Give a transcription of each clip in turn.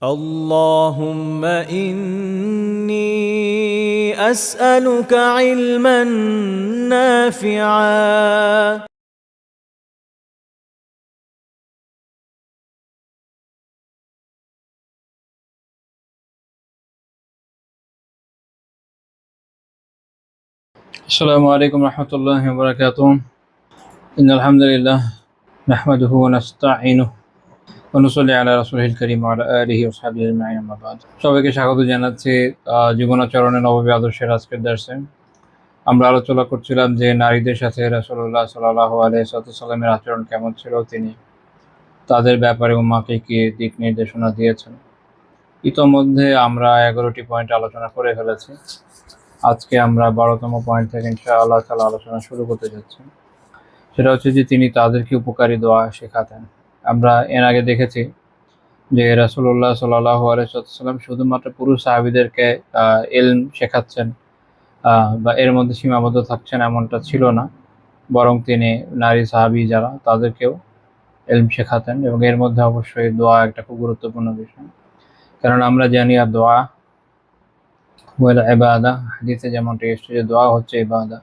اللهم إني أسألك علما نافعا السلام عليكم ورحمة الله وبركاته. إن الحمد لله نحمده ونستعينه ونصلي على رسوله الكريم وعلى آله وصحبه أجمعين أما بعد. সবাইকে স্বাগত জানাচ্ছি জীবনাচরণে নববী আদর্শের আজকের দর্শে। আমরা আলোচনা করছিলাম যে নারীদের সাথে রাসূলুল্লাহ সাল্লাল্লাহু আলাইহি ওয়াসাল্লামের আচরণ কেমন ছিল, তিনি তাদের ব্যাপারে উম্মাহকে কি দিক নির্দেশনা দিয়েছেন। ইতোমধ্যে আমরা 11টি পয়েন্ট আলোচনা করে ফেলেছি। আজকে আমরা 12তম পয়েন্ট থেকে ইনশাআল্লাহ তাআলা আলোচনা শুরু করতে যাচ্ছি। সেটা হচ্ছে যে তিনি তাদেরকে উপকারী দোয়া শেখাতেন। আমরা এর আগে দেখেছি যে রাসূলুল্লাহ সাল্লাল্লাহু আলাইহি ওয়াসাল্লাম শুধুমাত্র পুরুষ সাহাবীদেরকে ইলম শেখাচ্ছেন বা এর মধ্যে সীমাবদ্ধ থাকছেন এমনটা ছিল না, বরং তিনি নারী সাহাবী যারা তাদেরকেও ইলম শেখাতেন, এবং এর মধ্যে অবশ্যই দোয়া একটা খুব গুরুত্বপূর্ণ বিষয়। কারণ আমরা জানি আর দোয়া ওয়াল ইবাদা, হাদিসে যেমনটা এসেছে যে দোয়া হচ্ছে ইবাদা।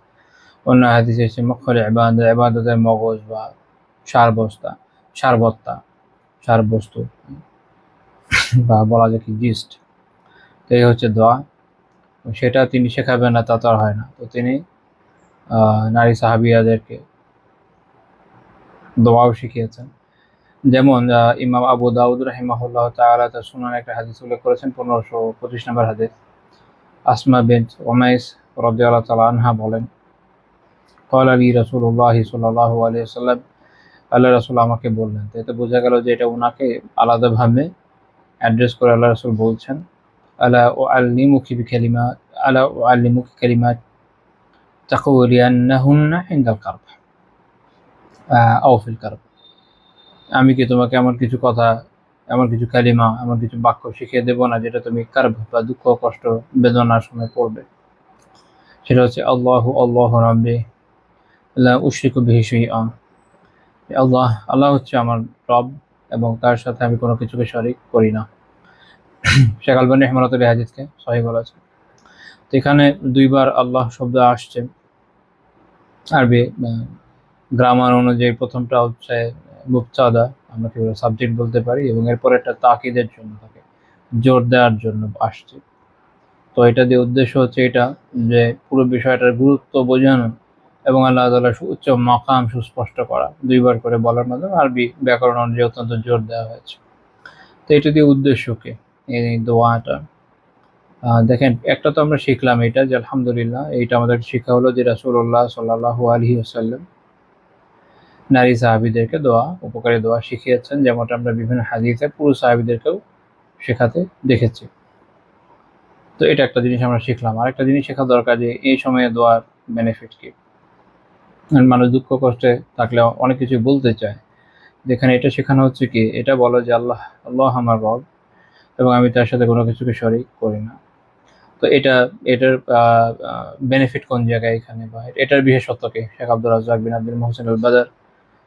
অন্য হাদিসে এসেছে মুখল ইবাদা, ইবাদতের মগজ বা সারবস্তু বা বলা যায় কি জিস্ট। তো এই হচ্ছে দোয়া। সেটা তিনি শেখাবেন না তা তো আর হয় না। তো তিনি নারী সাহাবিয়াদেরকে দোয়াও শিখিয়েছেন। যেমন ইমাম আবু দাউদ রাহিমাহুল্লাহ তাআলা তার সুনানে একটা হাদিস উল্লেখ করেছেন, 1525 নম্বর হাদিস। আসমা বিনত উমাইস রাদিয়াল্লাহু তাআলা আনহা বলেন, ক্বালা লি রাসূলুল্লাহ সাল্লাল্লাহু আলাইহি ওয়াসাল্লাম, আল্লাহ রাসূল আমাকে বললেন। তো এতে বোঝা গেল যে এটা ওনাকে আলাদাভাবে অ্যাড্রেস করে আল্লাহ রাসূল বলছেন, আলা উআল্লিমুকি কালিমাত তাকুলিয়ান্নাহুন্না ইনদাল কারব আও ফিল কারব। আমি কি তোমাকে এমন কিছু কথা, এমন কিছু কালিমা, এমন কিছু বাক্য শিখিয়ে দেব না যেটা তুমি কারব বা দুঃখ কষ্ট বেদনার সময় পড়বে। সেটা হচ্ছে আল্লাহু আল্লাহু রাব্বি লা উশরিকু বিহি শাইআন। আল্লাহ হচ্ছে আমার রব এবং তার সাথে আমি কোনো কিছুকে শরীক করি না। শেখ আলবানী রাহিমাহুল্লাহ হাদিসকে সহিহ বলেছেন। তো এখানে দুইবার আল্লাহ শব্দ আসছে। আরবি গ্রামার অনুযায়ী প্রথমটা হচ্ছে মুবতাদা, আমরা কি সাবজেক্ট বলতে পারি, এবং এরপর একটা তাকিদের জন্য থাকে, জোর দেওয়ার জন্য আসছে। তো এটা দিয়ে উদ্দেশ্য হচ্ছে এটা যে পুরো বিষয়টার গুরুত্ব বোঝানো এবং আল্লাহ তাআলার উচ্চ মাকাম সুস্পষ্ট করা, দুইবার করে বলার মাধ্যমে আরবি ব্যাকরণ অনুযায়ী অত্যন্ত জোর দেওয়া হয়েছে। তো এটা দিয়ে উদ্দেশ্য কি এই দোয়াটা। দেখেন, একটা তো আমরা শিখলাম এটা যে আলহামদুলিল্লাহ, এইটা আমাদের শিক্ষা হলো যে রাসূলুল্লাহ সাল্লাল্লাহু আলাইহি ওয়াসাল্লাম নারী সাহাবীদেরকে দোয়া, উপকারী দোয়া শিখিয়েছেন, যেমনটা আমরা বিভিন্ন হাদিসে পুরুষ সাহাবীদেরকেও শেখাতে দেখেছি। তো এটা একটা জিনিস আমরা শিখলাম। আরেকটা জিনিস শেখা দরকার যে এই সময়ে দোয়ার বেনিফিট কি। মানুষ দুঃখ কষ্টে থাকলে অনেক কিছু বলতে চায়, যেখানে এটা শেখানো হচ্ছে কি, এটা বলো যে আল্লাহ আমার রব এবং আমি তার সাথে কোনো কিছুকে শরীক করি না। তো এটার বেনিফিট কোন জায়গায় এখানে, বা এটার বিশেষত্ব কি? শেখ আব্দুর রাজ্জাক বিন আব্দুল মুহসিন আল বাদার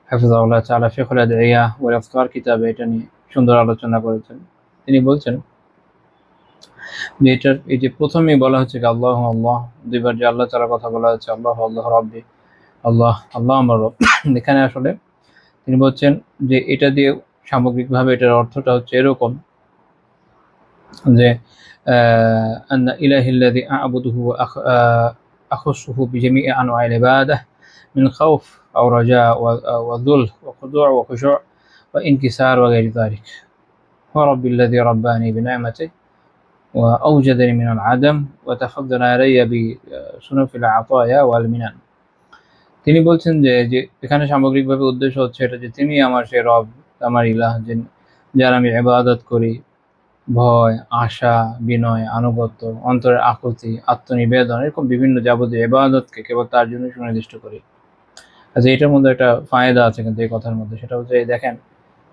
হাফিজাহুল্লাহ তাআলা ফিকহুল আদইয়া ওয়াল আফকার কিতাবে এটা নিয়ে সুন্দর আলোচনা করেছেন। তিনি বলছেন যে এটার এই যে প্রথমেই বলা হচ্ছে কি আল্লাহ আল্লাহ, দুইবার যে আল্লাহ তাআলার কথা বলা হচ্ছে, আল্লাহ আল্লাহ রাব্বি, আল্লাহ আমার রব। এখানে আসলে তিনি বলছেন যে এটা দিয়ে সামগ্রিকভাবে এটার অর্থটা হচ্ছে এরকম যে আন্না ইলাহিল্লাযী আ'বুদুহু আখুসুহু বিজামি'i আনওয়া'il ইবাদাহ মিন খাউফ আও রাজা ওয়া যুল ওয়া খুদু' ওয়া খুশু' ওয়া ইনকিসার ওয়া গায়রি যালিক ওয়া রাব্বিল্লাযী রাব্বানি বিনি'মাতিহি ওয়া আওজাদানি মিনাল আদম ওয়া তাফাদ্দালা আলাইয়া বিসুনুফিল আতায়া ওয়াল মিনান। তিনি বলছেন যে এখানে সামগ্রিকভাবে উদ্দেশ্য হচ্ছে এটা যে তিনি আমার সেই রব, আমার ইলাহ, যার আমি ইবাদত করি, ভয়, আশা, বিনয়, আনুগত্য, অন্তরের আকুতি, আত্মনিবেদন, এরকম বিভিন্ন যাবতীয় ইবাদতকে কেবল তার জন্য সুনির্দিষ্ট করি। আচ্ছা, এটার মধ্যে একটা ফায়দা আছে কিন্তু এই কথার মধ্যে। সেটা হচ্ছে দেখেন,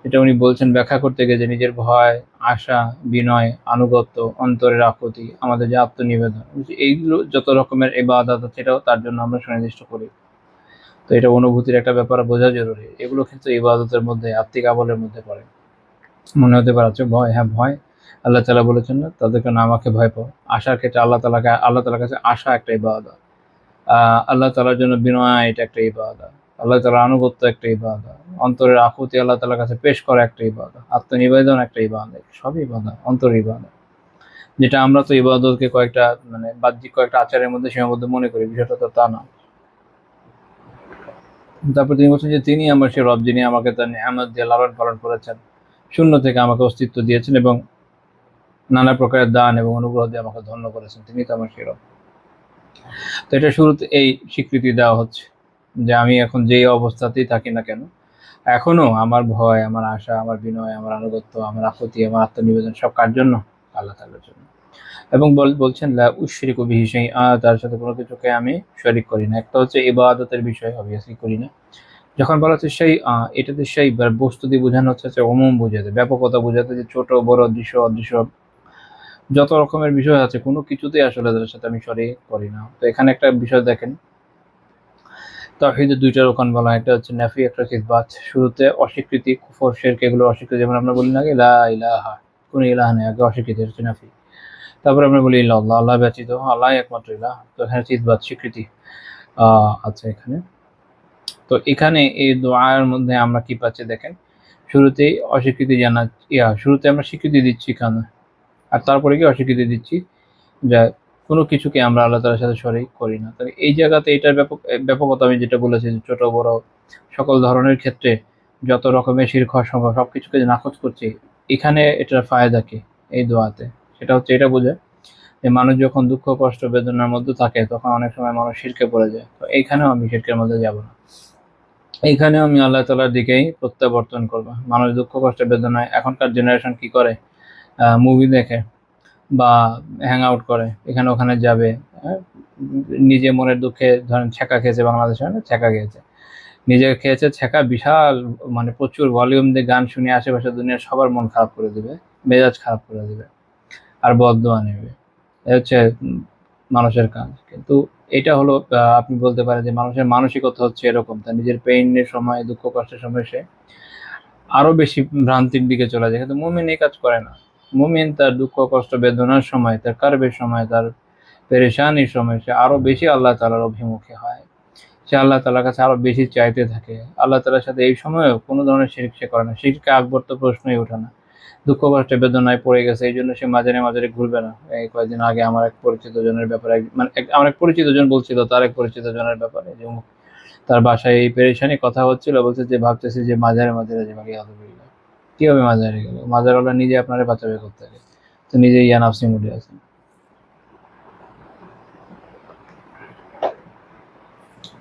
এটা উনি বলছেন ব্যাখ্যা করতে গিয়ে যে নিজের ভয়, আশা, বিনয়, আনুগত্য, অন্তরের আকুতি, আমাদের যে আত্মনিবেদন, এইগুলো যত রকমের ইবাদত আছে এটাও তার জন্য আমরা সুনির্দিষ্ট করি। তো এটা অনুভূতির একটা ব্যাপার বোঝা জরুরি। এগুলো কিন্তু ইবাদতের মধ্যে, আত্মিক আমলের মধ্যে পড়ে। মনে হতে পারে ভয়, হ্যাঁ ভয়, আল্লাহ তাআলা বলেছেন না, তাদেরকে না আমাকে ভয় পাও। আশার ক্ষেত্রে আল্লাহ তাআলার কাছে আশা একটা ইবাদত। আল্লাহ তাআলার জন্য বিনয়, এটা একটা ইবাদত। আল্লাহ তাআলার আনুগত্য একটা ইবাদত। অন্তরের আকুতি আল্লাহ তাআলার কাছে পেশ করা একটা ইবাদত। আত্মনিবেদন একটা ইবাদত। সবই ইবাদত, অন্তরের ইবাদত। যেটা আমরা তো ইবাদতকে কয়েকটা মানে বাহ্যিক কয়েকটা আচারের মধ্যে সীমাবদ্ধ মনে করি, বিষয়টা তো তা না। তারপর তিনি বলছেন যে তিনি আমার সেই রব, যিনি আমাকে তার নিয়ামত দিয়ে লালন পালন করেছেন, শূন্য থেকে আমাকে অস্তিত্ব দিয়েছেন এবং নানা প্রকারের দান এবং অনুগ্রহ দিয়ে আমাকে ধন্য করেছেন, তিনি তো আমার সেই রব। তো এটা শুরুতে এই স্বীকৃতি দেওয়া হচ্ছে যে আমি এখন যেই অবস্থাতেই থাকি না কেন, এখনো আমার ভয়, আমার আশা, আমার বিনয়, আমার আনুগত্য, আমার আকুতি, আমার আত্মনিবেদন সব কার জন্য? আল্লাহ তাআলার জন্য। এবং বলছেন লা উশরিকু বিহি শাইআ, তার সাথে কোনো কিছুকে আমি শরীক করি না। একটা হচ্ছে ইবাদতের বিষয়, অবভিয়াসলি করি না। যখন বলা হচ্ছে সেই এটাতে সেই বস্তু দিয়ে বোঝানো হচ্ছে যে ওমুম বোঝাতে, ব্যাপকতা বোঝাতে, যে ছোট বড় দৃশ্য অদৃশ্য যত রকমের বিষয় আছে কোনো কিছুতেই আসলে তাদের সাথে আমি শরীক করি না। তো এখানে একটা বিষয় দেখেন, তাওহীদের দুইটা রকম বলা হয়, একটা হচ্ছে নাফি, একটা হচ্ছে ইসবাত। শুরুতে অস্বীকৃতি, কুফর, শিরক এগুলো অস্বীকৃতি, যেমন আমরা বলি না আগে লা ইলাহা, কোনো ইলাহ নেই, আগে অস্বীকৃতি, এটা হচ্ছে নাফি। তারপর আমরা বলি ইল্লাল্লাহ, আল্লাহ ব্যতীত, আল্লাহ একমাত্র ইলাহ। তো এখানে হচ্ছে ইসবাত, স্বীকৃতি আছে এখানে। তো এখানে এই দোয়ার মধ্যে আমরা কি পাচ্ছি দেখেন, শুরুতেই অস্বীকৃতি জানা, শুরুতে আমরা স্বীকৃতি দিচ্ছি কেন, আর তারপরে কি অস্বীকৃতি দিচ্ছি যে কোনো কিছুকে আমরা আল্লাহ তাআলার সাথে শরীক করি না। তাহলে এই জায়গাতে এটার ব্যাপকতা আমি যেটা বলেছি, যে ছোট বড় সকল ধরনের ক্ষেত্রে যত রকমের শিরক হওয়া সম্ভব সব কিছুকে যে নাকচ করছি, এখানে এটার ফায়দা কি এই দোয়াতে, সেটা হচ্ছে এটা বোঝে যে মানুষ যখন দুঃখ কষ্ট বেদনার মধ্যে থাকে তখন অনেক সময় মানুষ শিরকে পড়ে যায়। তো এইখানেও আমি শিরকের মধ্যে যাব না, এইখানেও আমি আল্লাহ তাআলার দিকেই প্রত্যাবর্তন করবো। মানুষ দুঃখ কষ্ট বেদনায়, এখনকার জেনারেশন কি করে, মুভি দেখে বা হ্যাং আউট করে, এখানে ওখানে যাবে, নিজে মনের দুঃখে ধরেন ছ্যাঁকা খেয়েছে, বাংলাদেশে না ছ্যাঁকা খেয়েছে, নিজে খেয়েছে ছ্যাঁকা, বিশাল মানে প্রচুর ভলিউম দিয়ে গান শুনে আশেপাশে দুনিয়ার সবার মন খারাপ করে দিবে, মেজাজ খারাপ করে দিবে, আর বদদোয়া নেবে। এ হচ্ছে মানুষের কাজ। কিন্তু এটা হলো আপনি বলতে পারেন যে মানুষের মানসিকতা হচ্ছে এরকম, তার নিজের পেইনের সময়, দুঃখ কষ্টের সময় সে আরো বেশি ভ্রান্তির দিকে চলে যায়। কিন্তু মুমিন এই কাজ করে না। মুমিন তার দুঃখ কষ্ট বেদনার সময়, তার কার্বের সময়, তার পেরেশানির সময় সে আরো বেশি আল্লাহ তাআলার অভিমুখী হয়, সে আল্লাহ তাআলার কাছে আরো বেশি চাইতে থাকে। আল্লাহ তাআলার সাথে এই সময়েও কোনো ধরনের শিরক সে করে না, শিরকে আকবর তো প্রশ্নই ওঠে না। দুঃখ কষ্টে বেদনায় পড়ে গেছে, এই জন্য সে মাঝারে মাঝারে ঘুরবে না। এই কয়েকদিন আগে আমার এক পরিচিত জনের ব্যাপারে, মানে আমার এক পরিচিত জন বলছিল তার এক পরিচিত জনের ব্যাপারে যে তার বাসায় এই পেরেশানি কথা হচ্ছিল, বলছে যে ভাবতেছে যে মাঝারে মাঝারে যে বাকি আলহামদুলিল্লাহ। কিভাবে মাঝারে গেল? মাঝারওয়ালা নিজে আপনারে বাঁচাবে করতে গেলে, তো নিজে ইয়া নাফসি মুডে আছে।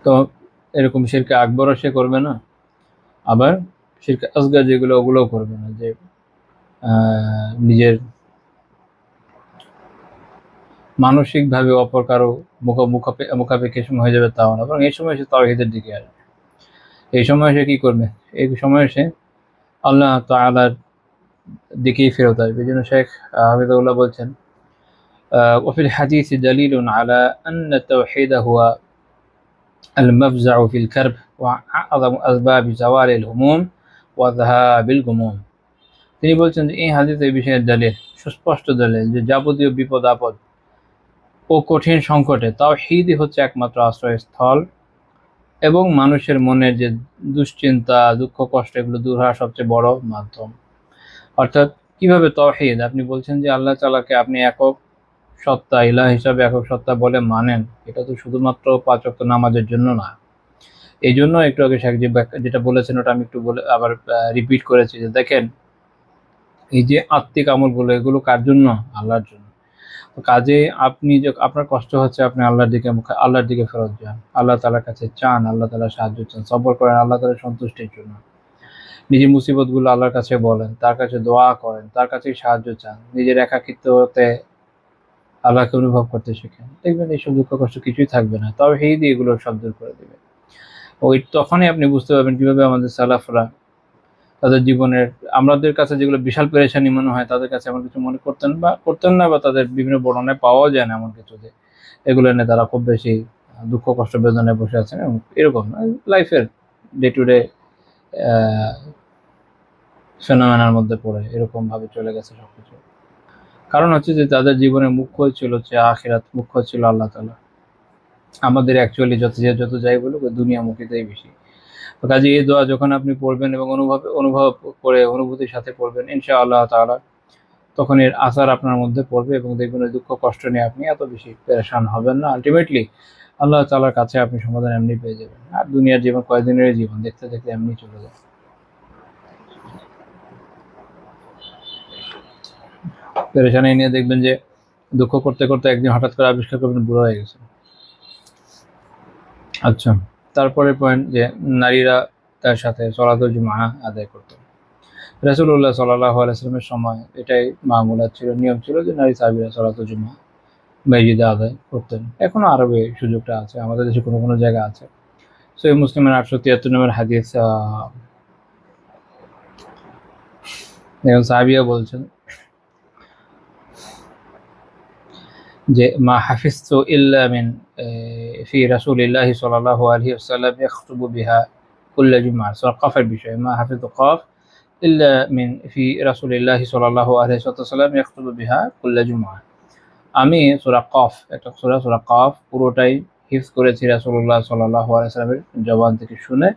তো এরকম শিরকে আকবরও সে করবে না, আবার শিরকে আসগার যেগুলো ওগুলোও করবে না, যে নিজের মানসিকভাবে অপর কারো মুখাপেক্ষি সময় হয়ে যাবে তাও না, বরং এই সময় সে তাওহীদের দিকে আসবে। এই সময় সে কি করবে? এই সময় সে আল্লাহ তাআলার দিকেই ফেরত আসবে। এই জন্য শেখ হাফিজাহুল্লাহ বলছেন, ওয়াফিল হাদিসি দালিলুন আলা আন্না তাওহীদা হুয়া আল মাফজাউ ফিল কারব ওয়া আ'যামু আসবাবি জাওয়ালিল হুমুম ওয়া যাহাবিল গুমুম। তিনি বলছেন যে এই হাদিসে এই বিষয়ের দলিল, সুস্পষ্ট দলিল, যে যাবতীয় বিপদ আপদ ও কঠিন সংকটে তাওহীদই হচ্ছে একমাত্র আশ্রয়স্থল, এবং মানুষের মনের যে দুশ্চিন্তা, দুঃখ কষ্ট এগুলো দূর হওয়ার সবচেয়ে বড় মাধ্যম। অর্থাৎ কিভাবে তাওহীদ, আপনি বলছেন যে আল্লাহ তাআলাকে আপনি একক সত্তা, ইলাহ হিসাবে একক সত্তা বলে মানেন, এটা তো শুধুমাত্র ৫ ওয়াক্ত নামাজের জন্য না। এই জন্য একটু আগে শেখ যেটা বলেছেন ওটা আমি একটু বলে আবার রিপিট করেছি, যে দেখেন এই যে আত্মিক আমলগুলো এগুলো কার জন্য? আল্লাহর জন্য। তো কাজে আপনি যে আপনার কষ্ট হচ্ছে, আপনি আল্লাহর দিকে ফেরত যান, আল্লাহ তাআলার কাছে চান, আল্লাহ তাআলার সাহায্য চান, সবর করেন আল্লাহ তাআলার সন্তুষ্টির জন্য। নিজের মুসিবতগুলো আল্লাহর কাছে বলেন, তার কাছে দোয়া করেন, তার কাছেই সাহায্য চান, নিজের একাকিত্বতে আল্লাহকে অনুভব করতে শেখেন, দেখবেন এইসব দুঃখ কষ্ট কিছুই থাকবে না। তবে এই দিয়ে এগুলো সব দূর করে দেবে। ওই তখনই আপনি বুঝতে পারবেন কিভাবে আমাদের সালাফরা তাদের জীবনের, আমাদের কাছে যেগুলো বিশাল পেরেশানি মনে হয় তাদের কাছে এমন কিছু মনে করতেন না, বা তাদের বিভিন্ন বর্ণনায় পাওয়াও যায় না এমন কিছু যে এগুলো নিয়ে তারা খুব বেশি দুঃখ কষ্ট বেদনায় বসে আছেন, এবং এরকম লাইফের ডে টু ডে ফেনোমেনার মধ্যে পড়ে এরকম ভাবে চলে গেছে সবকিছু। কারণ হচ্ছে যে তাদের জীবনের মুখ্য ছিল হচ্ছে আখিরাত, মুখ্য ছিল আল্লাহ তাআলা। আমাদের অ্যাকচুয়ালি যত যাই বলুক ওই দুনিয়ামুখীটাই বেশি। তো কাজে এই দোয়া যখন আপনি পড়বেন এবং অনুভব করে অনুভূতির সাথে পড়বেন ইনশাআল্লাহ তাআলা, তখন এর আসার আপনার মধ্যে পড়বে এবং দেখবেন ওই দুঃখ কষ্ট নিয়ে আপনি এত বেশি পেরেশান হবেন না। আলটিমেটলি আল্লাহ তাআলার কাছে আপনি সমাধান এমনি পেয়ে যাবেন। আর দুনিয়ার জীবন কয়দিনের জীবন, দেখতে দেখতে এমনি চলে যায়। পেরেশানি নিয়ে দেখবেন যে দুঃখ করতে করতে একদিন হঠাৎ করে আবিষ্কার করবেন বুড়ো হয়ে গেছে। আচ্ছা, তারপরে পয়েন্ট যে নারীরা তার সাথে সলাতুল জুমআ আদায় করতেন। রাসূলুল্লাহ সাল্লাল্লাহু আলাইহি ওয়াসাল্লামের সময় এটাই মামুলাত ছিল, নিয়ম ছিল যে নারী সাহাবীরা সলাতুল জুমআ মসজিদে আদায় করতেন। এখনো আরবে সুযোগটা আছে, আমাদের দেশে কোনো কোনো জায়গা আছে। সহিহ মুসলিমের 873 নম্বর হাদিস, দেখুন সাহাবীরা বলছেন যে মা হাফিজতু ইল্লা মিন ফি রাসূলিল্লাহি সাল্লাল্লাহু আলাইহি ওয়াসাল্লাম ইয়াখতুবু বিহা কুল্লা জুমআ। সূরা কফের বিষয়, মা হাফিজতু কফ ইল্লা মিন ফি রাসূলিল্লাহি সাল্লাল্লাহু আলাইহি ওয়াসাল্লাম ইয়াখতুবু বিহা কুল্লা জুমআ। আমি সূরা কফ, একটা সূরা কফ পুরোটাই হিফজ করেছি রাসূলুল্লাহ সাল্লাল্লাহু আলাইহি ওয়াসাল্লামের জবান থেকে শুনে।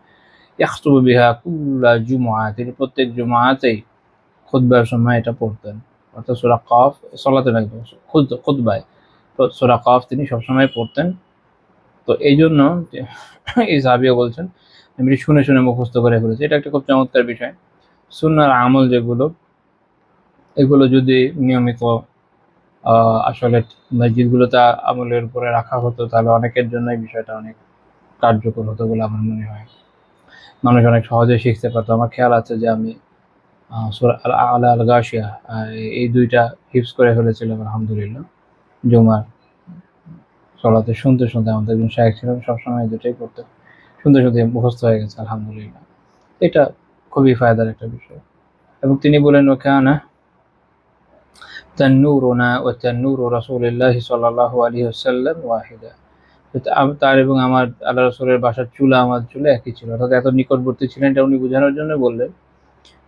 ইয়াখতুবু বিহা কুল্লা জুমআ, তিনি প্রত্যেক জুমআতেই খুতবার সময় এটা পড়তেন। অর্থাৎ সূরা কফ সালাতে না, খুতবায় সূরা কফ তিনি সবসময় পড়তেন। তো এই জন্য এই সাহাবীও বলছেন আমি শুনে শুনে মুখস্থ করে ফেলেছি। এটা একটা খুব চমৎকার বিষয়। সুন্নাহর আমল যেগুলো, এগুলো যদি নিয়মিত আসলে মসজিদগুলোতে আমলের উপরে রাখা হতো তাহলে অনেকের জন্য এই বিষয়টা অনেক কার্যকর হতো বলে আমার মনে হয়। মানুষ অনেক সহজে শিখতে পারতো। আমার খেয়াল আছে যে আমি সূরা আলা আল গাশিয়া এই দুইটা হিফজ করে ফেলেছিলাম আলহামদুলিল্লাহ। জুমার সলাতে শুনতে শুনতে, আমাদের একজন শায়েখ ছিলেন সবসময় দুটাই পড়তে, শুনতে শুনতে মুখস্থ হয়ে গেছে আলহামদুলিল্লাহ। এটা খুবই ফায়দার একটা বিষয়। এবং তিনি বলেন ওয়াকানা তান্নুরুনা ওয়া তান্নুরু রাসূলিল্লাহি সাল্লাল্লাহু আলাইহি ওয়াসাল্লাম ওয়াহিদা। তার এবং আমার আল্লাহ রাসূলের বাসার চুলা আমার চুলা একই ছিল, অর্থাৎ এত নিকটবর্তী ছিলেন। এটা উনি বোঝানোর জন্য বললেন,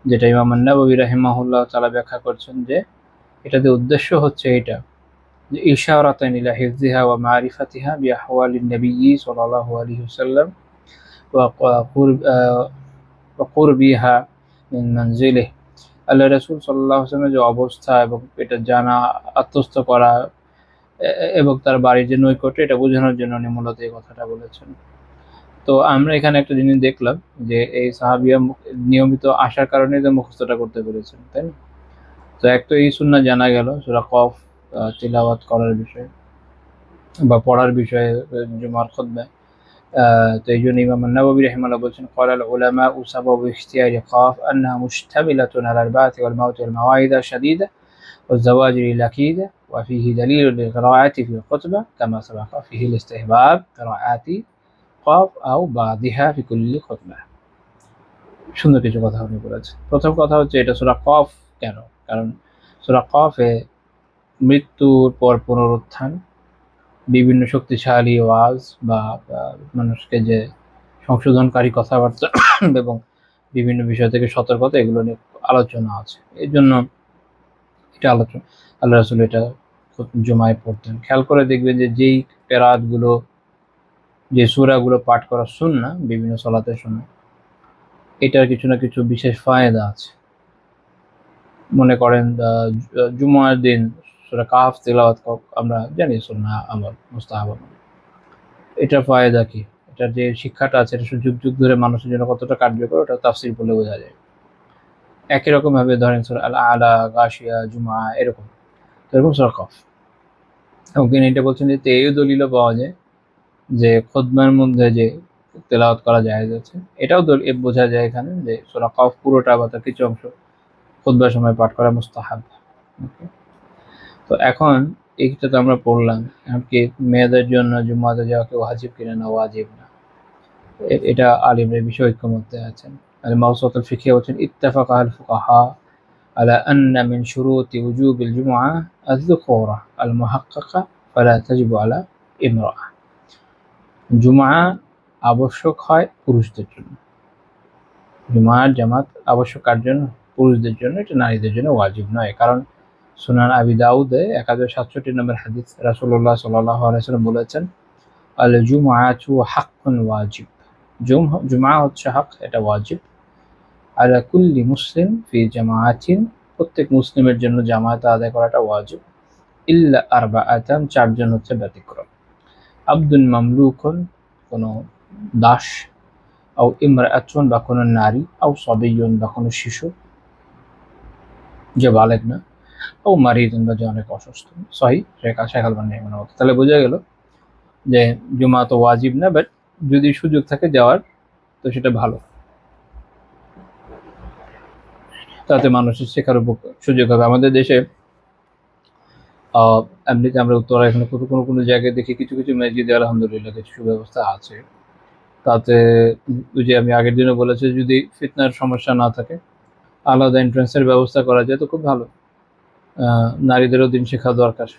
যেটা ইমাম আন-নাওয়াবী রাহিমাহুল্লাহ তাআলা ব্যাখ্যা করছেন যে এটাতে উদ্দেশ্য হচ্ছে এটা যে ইশারাতান ইলা হিফযিহা ওয়া মারিফাতিহা বিআহওয়ালিন নবী সাল্লাল্লাহু আলাইহি ওয়াসাল্লাম ওয়া কুরবিহা মিন মানজিলিহি। আল্লাহ রাসূল সাল্লাল্লাহু আলাইহি ওয়াসাল্লামের যে অবস্থা এবং এটা জানা, আত্মস্থ করা এবং তার বাড়ির যে নৈকট্য, এটা বোঝানোর জন্য উনি মূলত এই কথাটা বলেছেন। তো আমরা এখানে একটা জিনিস দেখলাম যে এই সাহাবিয়া নিয়মিত আসার কারণে যে মুখস্থটা করতে পেরেছেন, তাই না? তো এক তো এই সুন্নাহ জানা গেল সূরা কফ তিলাওয়াত করার বিষয়ে বা পড়ার বিষয়ে জুমার খুতবায়। তো এই জন্য ইমাম আন-নাওয়াবী রাহিমাহুল্লাহ বলছেন ক্বালাল উলামা সাবাবু ইখতিয়ারি কফ আন্নাহা মুশতামিলাতুন আলাল বা'থি ওয়াল মাউতি ওয়াল মাওয়াইদা শাদীদা ওয়াজ জাওয়াজির লাকীদা ওয়া ফীহি দালীলুন লিল কিরাআতি ফিল খুতবা কামা সাবাকা ফীহি ইস্তিহবাব কিরাআতি কফ আও বাদিহা ফি কুল্লি খুতবা। সুন্দর কিছু কথা উনি বলেছেন। প্রথম কথা হচ্ছে এটা সূরা কফ কেন? কারণ সূরা কফে মৃত্যুর পর পুনরুত্থান, বিভিন্ন শক্তিশালী ওয়াজ বা মানুষকে যে সংশোধনকারী কথাবার্তা এবং বিভিন্ন বিষয় থেকে সতর্কতা, এগুলো নিয়ে আলোচনা আছে। এই জন্য এটা আলোচনা আল্লাহ রাসূল এটা জুমায় পড়তেন। খেয়াল করে দেখবেন যে যেই কেরাতগুলো, যে সূরাগুলো পাঠ করা সুন্নাহ বিভিন্ন সালাতের সময়, এটার কিছু না কিছু বিশেষ ফায়দা আছে। মনে করেন জুমার দিন সূরা কাহফ তিলাওয়াত আমরা জানি সুন্নাহ আমল, মুস্তাহাব আমল। এটার ফায়দা কি? এটার যে শিক্ষাটা আছে এটা যুগ যুগ ধরে মানুষের জন্য কতটা কার্যকর, ওটা তাফসীর পড়লে বোঝা যায়। একই রকম ভাবে ধরেন সূরা আল আলা, গাশিয়া, জুমা, এরকম সূরা কফ। এবং তিনি এটা বলছেন যে এই দলিলও পাওয়া যায় যে খুতবার মধ্যে যে তেলাওয়াত করা জায়েজ আছে। এটাও বোঝা যায় এখানে যে সূরা কফ পুরোটা বা তার কিছু অংশ খুতবার সময় পাঠ করা মুস্তাহাব। তো এখন এইটা তো আমরা পড়লাম, এমনকি মেয়েদের জন্য জুমাতে যাওয়া কি ওয়াজিব কিনা না ওয়াজিব না, এটা আলিমরা বিষয় ঐক্যমত্যে আছেন। আল-মাওসুআতুল ফিকহিয়া বলছেন ইত্তাফাকা আল ফুকাহা আলা আন্না মিন শুরুতি ওয়ুজুবিল জুমআ আয-যুকুরা আল মুহাক্কাকা ফালা তাজিবু আলা ইমরাআ। জুমআ আবশ্যক হয় পুরুষদের জন্য, জুমার জামাত আবশ্যক কার জন্য? পুরুষদের জন্য। এটা নারীদের জন্য ওয়াজিব নয়। কারণ সুনান আবি দাউদে 1067 নম্বর হাদিস, রাসূলুল্লাহ সাল্লাল্লাহু আলাইহি ওয়াসাল্লাম বলেছেন, আল জুমআতু হাক্কুন ওয়াজিব, জুমআ হচ্ছে হক, এটা ওয়াজিব। আলা কুল্লি মুসলিম ফি জামাআতিন, প্রত্যেক মুসলিমের জন্য জামাত আদায় করাটা ওয়াজিব। ইল্লা আরবাআতান, চারজন হচ্ছে ব্যতিক্রম। আব্দুন মামলুকুন, কোনো দাস, আও ইমরাআতুন, বা কোনো নারী, আও সাবিয়্যুন, বা কোনো শিশু যে বালেগ না, ও মারিদুন, বা যে অনেক অসুস্থ। সহি শেখ আলবানী রাহিমাহুল্লাহ। তাহলে বোঝা গেল যে জুমা তো ওয়াজিব না, বাট যদি সুযোগ থাকে যাওয়ার তো সেটা ভালো, তাতে মানুষের শেখার সুযোগ হবে। আমাদের দেশে এমনিতে আমরা উত্তরা এখানে কোনো কোনো জায়গায় দেখি কিছু কিছু মসজিদে আলহামদুলিল্লাহ কিছু সুব্যবস্থা আছে। তাতে ওই যে আমি আগের দিনও বলেছি, যদি ফিতনার সমস্যা না থাকে আলাদা এন্ট্রান্সের ব্যবস্থা করা যায় তো খুব ভালো। নারীদেরও দিন শেখা দরকার,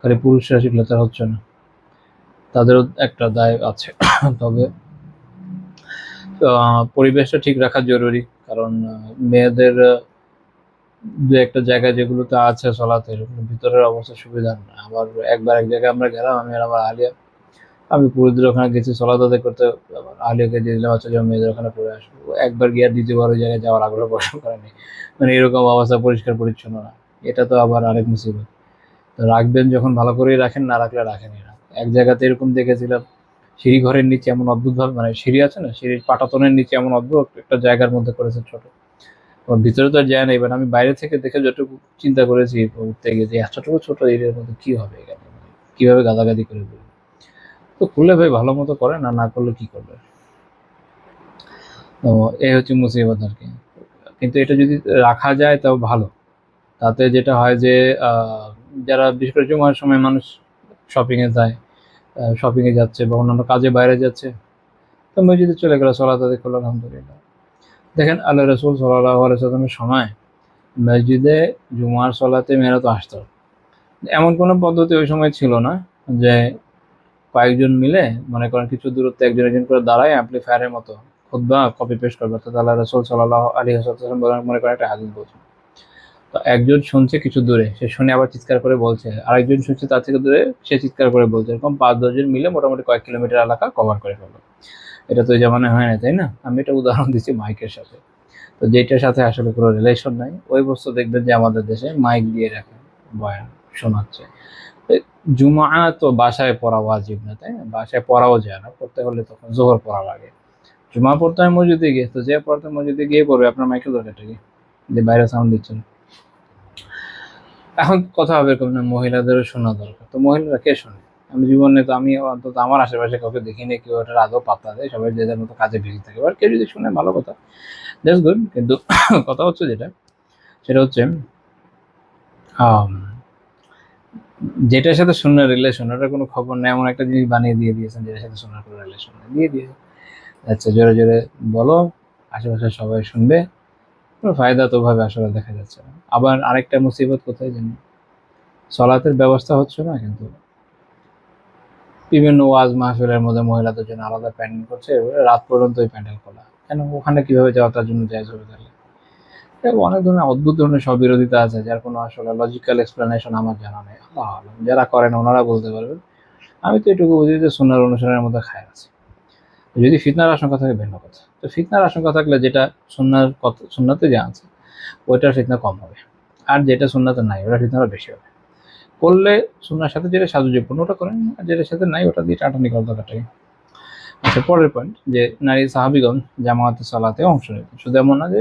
খালি পুরুষরা শিখলে তার হচ্ছে না, তাদেরও একটা দায় আছে। তবে পরিবেশটা ঠিক রাখা জরুরি, কারণ মেয়েদের দু একটা জায়গায় যেগুলোতে আছে সলাতের ভিতরের অবস্থা সুবিধা না। আবার একবার এক জায়গায় আমরা গেলাম, আমি আর আমার আলিয়া, আমি পুরুষদের ওখানে গেছি সলাত আদায় করতে, আলিয়াকে দিয়ে দিলাম আচ্ছা যেমন মেয়েদের ওখানে পড়ে আসবো। একবার গিয়ে দ্বিতীয়বার ওই জায়গায় যাওয়ার আগ্রহ পোষণ করেনি, মানে এরকম অবস্থা, পরিষ্কার পরিচ্ছন্ন না। এটা তো আবার আরেক মুসিবত। তো রাখবেন যখন ভালো করেই রাখেন, না রাখলে রাখেনি না। এক জায়গাতে এরকম দেখেছিলাম, সিঁড়ি ঘরের নিচে এমন অদ্ভুতভাবে, মানে সিঁড়ি আছে না, সিঁড়ির পাটাতনের নিচে এমন অদ্ভুত একটা জায়গার মধ্যে করেছে ছোট, ওর ভিতরে তো আর যায় না। এবার আমি বাইরে থেকে দেখে যতটুকু চিন্তা করেছি উঠতে গিয়ে যে এতটুকু ছোট এরিয়ার মধ্যে কি হবে এখানে, কিভাবে গাদাগাদি করে বলবে। তো খুললে ভাই ভালো মতো করে, না না করলে কি করবে। তো এই হচ্ছে মুসিবত আর কি। কিন্তু এটা যদি রাখা যায় তাও ভালো। তাতে যেটা হয় যে যারা বিশেষ করে জুমার সময় মানুষ শপিংয়ে যায়, শপিংয়ে যাচ্ছে বা অন্যান্য কাজে বাইরে যাচ্ছে, তো মসজিদে চলে গেলো, সলাত আদায় করলো, আলহামদুলিল্লাহ। দেখেন আল্লাহ রসুল সাল্লাল্লাহু আলাইহি ওয়াসাল্লামের সময় মসজিদে জুমার সলাতে মেয়েরা তো আসতো। এমন কোনো পদ্ধতি ওই সময় ছিল না যে কয়েকজন মিলে মনে করেন কিছু দূরত্বে একজন একজন করে দাঁড়ায় অ্যাম্পলিফায়ারের মতো খুতবা কপি পেস্ট করবে, অর্থাৎ আল্লাহ রসুল সাল্লাল্লাহু আলাইহি ওয়াসাল্লাম মনে করেন একটা হাদিস বলছেন, তো একজন শুনছে কিছু দূরে, সে শুনে আবার চিৎকার করে বলছে, আরেকজন শুনছে তার থেকে দূরে, সে চিৎকার করে বলছে, এরকম 5-10 জন মিলে মোটামুটি কয়েক কিলোমিটার এলাকা কভার করে ফেলো। এটা তো ওই জামানায় হয় না, তাই না? আমি এটা উদাহরণ দিচ্ছি মাইকের সাথে, তো যেটার সাথে আসলে কোনো রিলেশন নাই ওই বস্তু দেখবেন যে আমাদের দেশে মাইক দিয়ে রাখে, বয়ান শোনাচ্ছে। জুমা তো বাসায় পড়া ওয়াজিব না, তাই না? বাসায় পড়াও যায় না, পড়তে হলে তখন জোহর পড়া লাগে। জুমা পড়তে হয় মসজিদে গিয়ে, তো যে পড়তে মসজিদে গিয়ে পড়বে, আপনার মাইকের দরকারটা কি যে বাইরে সাউন্ড দিচ্ছেন। এখন কথা হবে এরকম না, মহিলাদেরও শোনা দরকার, তো মহিলারা কে শোনে? আমি জীবনে তো আমি অন্তত আমার আশেপাশে কাউকে দেখিনি কেউ ওটার আদৌ পাত্তা দেয়, সবাই যে যার মতো কাজে বিজি থাকে। এবার কেউ যদি শুনে ভালো কথা, দ্যাটস গুড। কিন্তু কথা হচ্ছে যেটা, সেটা হচ্ছে যেটার সাথে শূন্যের রিলেশন, ওটার কোনো খবর নেই, এমন একটা জিনিস বানিয়ে দিয়ে দিয়েছেন যেটার সাথে শূন্যের কোনো রিলেশন দিয়ে দিয়েছে। আচ্ছা জোরে জোরে বলো, আশেপাশে সবাই শুনবে, কোনো ফায়দা তো ভাবে আসলে দেখা যাচ্ছে না। আবার আরেকটা মুসিবত কোথায় জানি, সলাতের ব্যবস্থা হচ্ছে না, কিন্তু বিভিন্ন ওয়াজ মাহফিলের মধ্যে মহিলাদের জন্য আলাদা প্যান্ডেল করছে, রাত পর্যন্ত ওই প্যান্ডেল খোলা, কেন? ওখানে কিভাবে যাওয়া তার জন্য জায়েজ হবে? তাহলে অনেক ধরনের অদ্ভুত ধরনের সব বিরোধিতা আছে, যার কোনো আসলে লজিক্যাল এক্সপ্লেনেশন আমার জানা নেই। আল্লাহ আলম, যারা করেন ওনারা বলতে পারবেন। আমি তো এটুকু বুঝি যে সুন্নাহর অনুসরণের মধ্যে খায় আছে। যদি ফিতনার আশঙ্কা থাকে ভিন্ন কথা, তো ফিতনার আশঙ্কা থাকলে যেটা সুন্নাহর কথা, সুন্নাতে যা আছে ওইটার ফিতনা কম হবে, আর যেটা সুন্নাতে নাই ওটা ফিতনাটা বেশি হবে। করলে সুন্নাহর সাথে যেটা সাজুজ্যপূর্ণ ওটা করেন, আর যেটার সাথে নাই ওটা দিয়ে টাটানি করার দরকারটাই। আচ্ছা, পরের পয়েন্ট, যে নারী সাহাবিগণ জামায়াতে সালাতে অংশ নিতেন, শুধু এমন না যে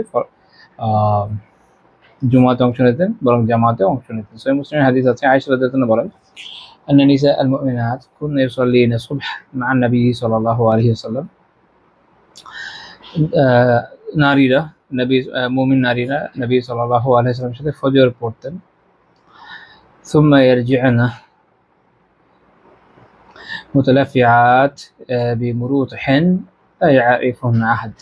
জুমাতে অংশ নিতেন, বরং জামাতে অংশ নিতেন। সহিহ মুসলিমের হাদিস আছে, আয়েশা রাদিয়াল্লাহু আনহা বলেন, আন্না নিসা আল মুমিনাত কুননা ইউসাল্লিনা সুবহ মা নবী সাল্লাল্লাহু আলাইহি ওয়াসাল্লাম, নারীরা নবী মুমিন নারীরা নবী সাল্লাল্লাহু আলাইহি ওয়াসাল্লামের সাথে ফজর পড়তেন। সুম্মা ইয়ারজি'না মুতালাফিআত বিমুরুতিহিন লা ইয়ারিফুহুন্না আহাদ,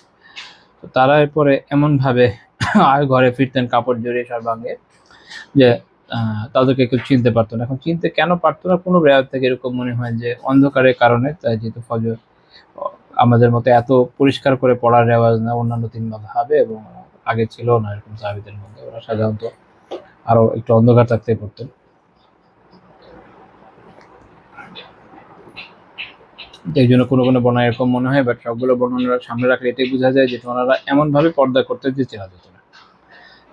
তো তারা এরপরে এমনভাবে ঘরে ফিরতেন কাপড় জড়িয়ে সর্বাঙ্গে যে তাদেরকে কেউ চিনতে পারতো না। এখন চিনতে কেন পারতো না? কোনো রেওয়ায়েত থেকে এরকম মনে হয় যে অন্ধকারের কারণে, তাই যেহেতু ফজর আমাদের মতো এত পরিষ্কার করে পড়ার রেওয়াজ না অন্যান্য 3 মাযহাবে, এবং আগে ছিল না এরকম সাহাবীদের মধ্যে, ওরা সাধারণত আরো একটু অন্ধকার থাকতে পড়তেন। এই জন্য কোনো কোনো বর্ণনা এরকম মনে হয়, বাট সবগুলো বর্ণনা সামনে রাখলে এটাই বোঝা যায় যে ওনারা এমন ভাবে পর্দা করতে যে চেনা যেত না।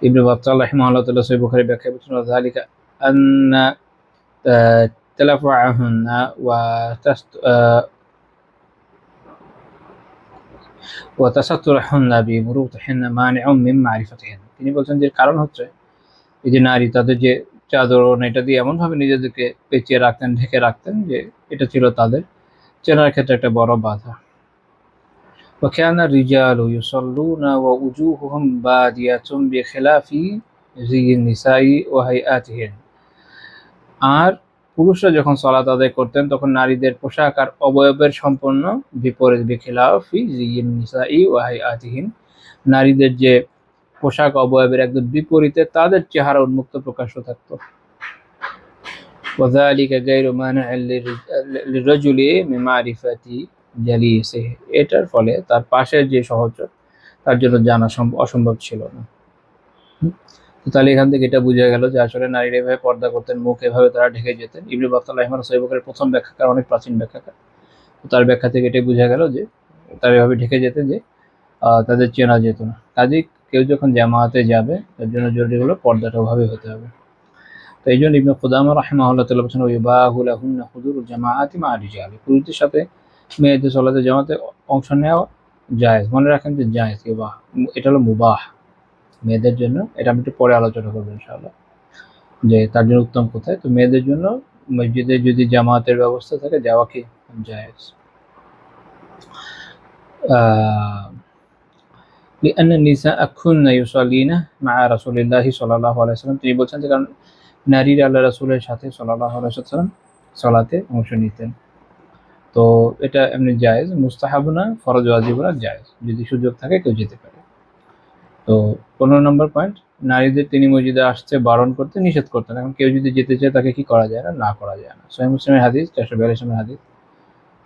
ইবনে বাত্তাহ রাহিমাহুল্লাহ তাআলা সহিহ বুখারী ব্যাখ্যায় বলেছেন যালিকা আন্না তালাফুআহুন্না ওয়া তাসাত্তুরুহুন্না বিমুরুতিহিন্না মানিউম মিন মারিফাতিহিন। তিনি বলছেন যে কারণ হচ্ছে এই যে নারী তাদের যে চাদর এটা দিয়ে এমন ভাবে নিজেদেরকে পেঁচিয়ে রাখতেন, ঢেকে রাখতেন যে এটা ছিল তাদের চেনার ক্ষেত্রে একটা বড় বাধা। وكان الرجال يصلون ووجوههم بادية بخلاف زي النساء وهيئاتهن। আর পুরুষরা যখন সালাত আদায় করতেন তখন নারীদের পোশাক আর অবয়বের সম্পূর্ণ বিপরীত, বিখিলাফি জিয়িন নিসাই ওয়া হাইআতিহিন, নারীদের যে পোশাক অবয়বের একদম বিপরীতে তাদের চেহারা উন্মুক্ত প্রকাশ্য থাকতো। ওয়াযালিকা গায়রু মানি'আন লিররাজুলি মিন মারিফাতি জালিসিহি, এটার ফলে তার পাশের যে সহচর তার জন্য জানা অসম্ভব ছিল না। তো তাহলে এখান থেকে এটা বোঝা গেল যে আসলে নারীরা এভাবে পর্দা করতেন, মুখ এভাবে তারা ঢেকে যেতেন। ইবনে বাত্তাহ রাহিমাহুল্লাহ সহিহ বুখারীর প্রথম ব্যাখ্যাকার, অনেক প্রাচীন ব্যাখ্যাকার। তো তার ব্যাখ্যা থেকে এটাই বোঝা গেল যে তারা এভাবে ঢেকে যেতেন যে তাদের চেনা যেত না। কাজেই কেউ যখন জামাতে যাবে তার জন্য জরুরি হলো পর্দাটা ওভাবে হতে হবে। তো এই জন্য ইবনে কুদামা রাহিমাহুল্লাহ তাআলা বলেছেন ওয়াইবাহু লাহুন্না হুজুরুল জামাআতি মা রিজালি, পুরুষদের সাথে মেয়েদের সালাতে জামাতে অংশ নেওয়া জায়েজ। মনে রাখেন যে জায়েজ, ইবাহ এটা হলো মুবাহ মেয়েদের জন্য। এটা আমি একটু পরে আলোচনা করবো ইনশাআল্লাহ যে তার জন্য উত্তম কোথায়। তো মেয়েদের জন্য মসজিদে যদি জামাতের ব্যবস্থা থাকে যাওয়া কি জায়েজ। লিআন্না নিসাআ কুননা ইউসাল্লিনা মা রাসূলিল্লাহি সাল্লাল্লাহু আলাইহি ওয়াসাল্লাম, তিনি বলছেন যে কারণ নারীরা আল্লাহ রাসূলের সাথে সাল্লাল্লাহু আলাইহি ওয়াসাল্লাম সালাতে অংশ নিতেন। তো এটা এমনি জায়েজ, মুস্তাহাব না, ফরজ ওয়াজিব না, জায়েজ, যদি সুযোগ থাকে কেউ যেতে পারে। তো 15 নম্বর পয়েন্ট, নারীদের তিনি মসজিদে আসতে বারণ করতে, নিষেধ করতেন। এখন কেউ যদি যেতে চায় তাকে কি করা যায় না, না করা যায় না। সহিহ মুসলিমের হাদিস 442 নম্বর হাদিস,